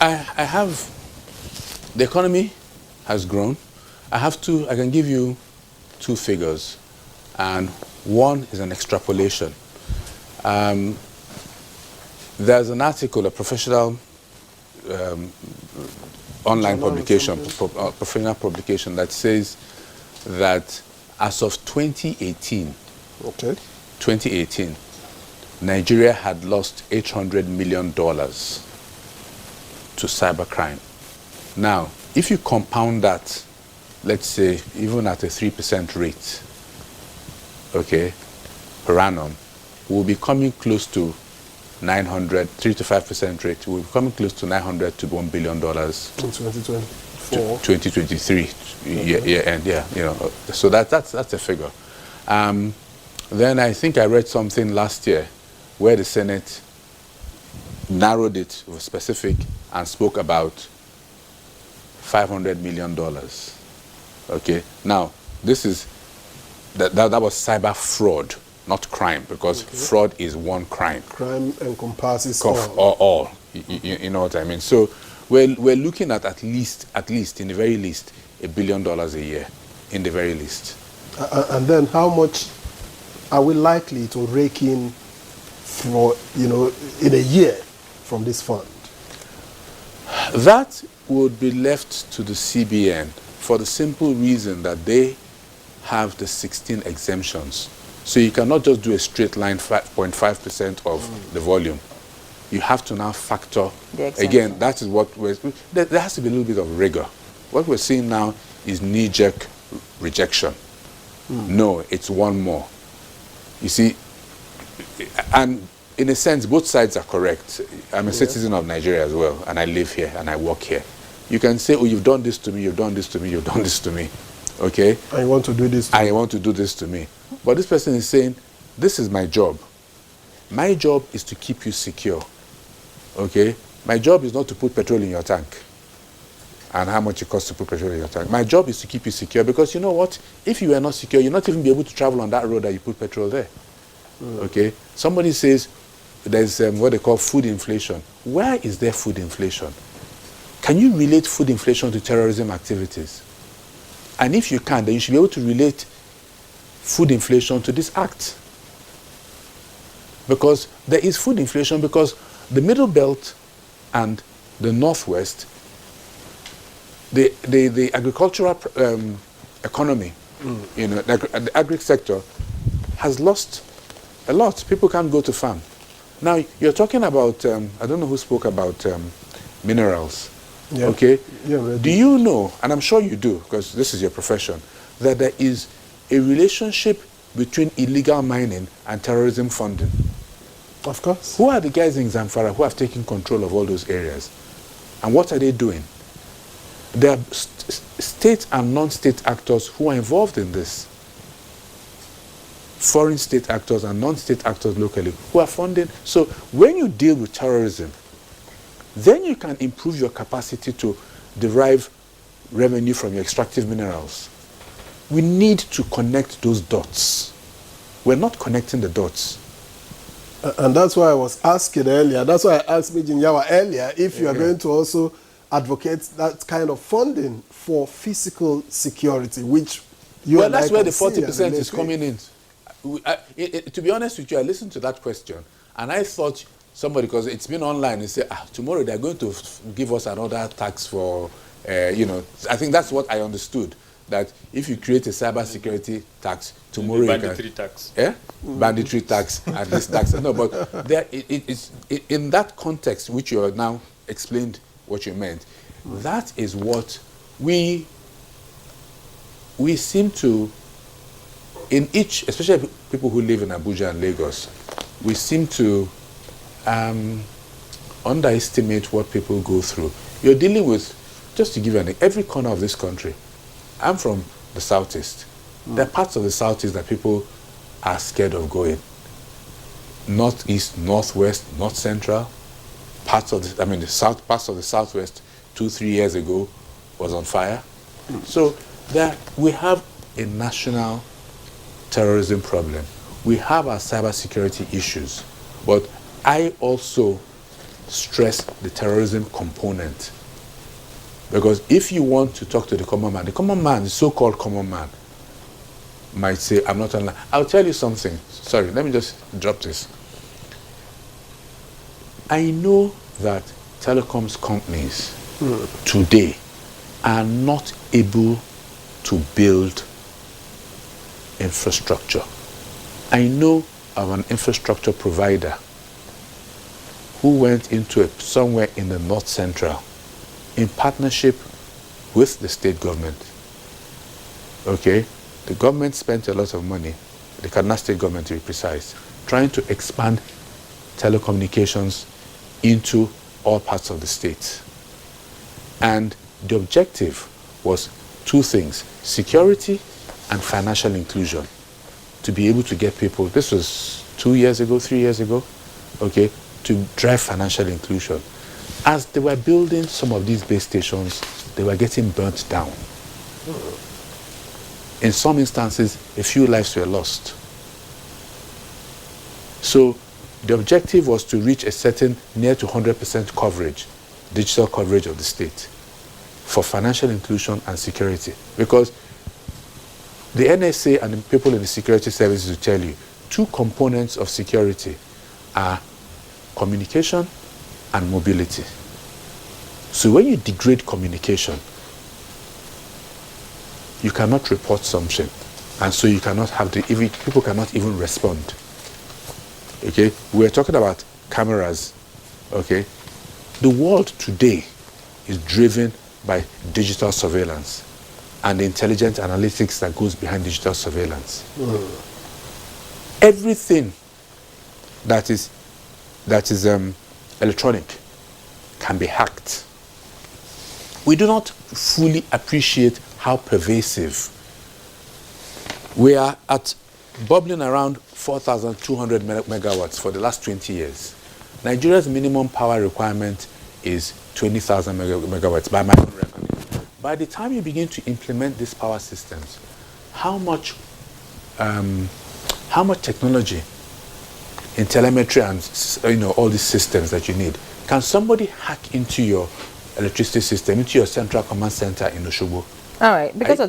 I have, the economy has grown. I can give you two figures, and one is an extrapolation. There's an article, a professional online publication, professional publication that says that as of 2018, 2018, Nigeria had lost $800 million to cybercrime. Now, if you compound that, let's say, even at a 3% rate, okay, per annum, we'll be coming close to 3 to 5% rate. We'll be coming close to $900 to $1 billion. In 2024. 2023, so that's a figure. Then I think I read something last year where the Senate narrowed it, was specific, and spoke about $500 million. Okay, now this is that was cyber fraud, not crime, because fraud is one crime. Crime encompasses all. You know what I mean? So we're looking at least in the very least $1 billion a year, in the very least. And then how much are we likely to rake in for, in a year from this fund? That would be left to the CBN for the simple reason that they have the 16 exemptions. So you cannot just do a straight line 5.5% of the volume. You have to now factor, again, that is what there has to be a little bit of rigor. What we're seeing now is knee-jerk rejection. No, it's one more. You see, and in a sense, both sides are correct. I'm a citizen of Nigeria as well, and I live here and I work here. You can say, oh, you've done this to me, you've done this to me, you've done this to me. Okay? I want to do this to I want to do this to me. But this person is saying, this is my job. My job is to keep you secure. Okay? My job is not to put petrol in your tank and how much it costs to put petrol in your tank. My job is to keep you secure, because you know what? If you are not secure, you'll not even be able to travel on that road that you put petrol there. Okay? Somebody says there's what they call food inflation. Where is there food inflation? Can you relate food inflation to terrorism activities? And if you can, then you should be able to relate food inflation to this act. Because there is food inflation, because the Middle Belt and the Northwest, the agricultural economy, the agri sector has lost a lot. People can't go to farm. Now, you're talking about, I don't know who spoke about minerals. Yeah. Okay? Yeah, do you know, and I'm sure you do, because this is your profession, that there is a relationship between illegal mining and terrorism funding? Of course. Who are the guys in Zamfara who have taken control of all those areas? And what are they doing? There are state and non-state actors who are involved in this. Foreign state actors and non-state actors locally who are funding. So when you deal with terrorism, then you can improve your capacity to derive revenue from your extractive minerals. We need to connect those dots. We're not connecting the dots. And that's why I was asking earlier, that's why I asked Mijin Yawa earlier, if you are going to also advocate that kind of funding for physical security, which you and I that's where the can see 40% is coming in. To be honest with you, I listened to that question, and I thought somebody, because it's been online, and said, tomorrow they're going to give us another tax for, I think that's what I understood, that if you create a cyber security tax, tomorrow banditry tax. Yeah? Banditry tax, at least tax. No, but there, it's in that context, which you have now explained what you meant, that is what we seem to, in each, especially people who live in Abuja and Lagos, we seem to underestimate what people go through. You're dealing with, just to give you every corner of this country. I'm from the southeast. There are parts of the southeast that people are scared of going. Northeast, northwest, north central, parts of the south, parts of the southwest 2-3 years ago was on fire. So we have a national terrorism problem. We have our cybersecurity issues, but I also stress the terrorism component. Because if you want to talk to the common man, the so-called common man, might say, I'm not online. I'll tell you something. Sorry, let me just drop this. I know that telecoms companies today are not able to build infrastructure. I know of an infrastructure provider who went into somewhere in the North Central in partnership with the state government. Okay? The government spent a lot of money, the Kaduna state government to be precise, trying to expand telecommunications into all parts of the state. And the objective was two things: security and financial inclusion. To be able to get people, this was 2 years ago, 3 years ago, okay, to drive financial inclusion. As they were building some of these base stations, they were getting burnt down. In some instances, a few lives were lost. So the objective was to reach a certain near to 100% coverage, digital coverage of the state, for financial inclusion and security. Because the NSA and the people in the security services will tell you, two components of security are communication and mobility. So when you degrade communication, you cannot report something, and so you cannot have people cannot even respond. Okay, we're talking about cameras. Okay, the world today is driven by digital surveillance and the intelligent analytics that goes behind digital surveillance. Everything that is electronic can be hacked. We do not fully appreciate how pervasive. We are at bubbling around 4,200 megawatts for the last 20 years. Nigeria's minimum power requirement is 20,000 megawatts by my own reckoning. By the time you begin to implement these power systems, how much technology in telemetry and all these systems that you need, can somebody hack into your electricity system, into your central command center in Osogbo? All right, because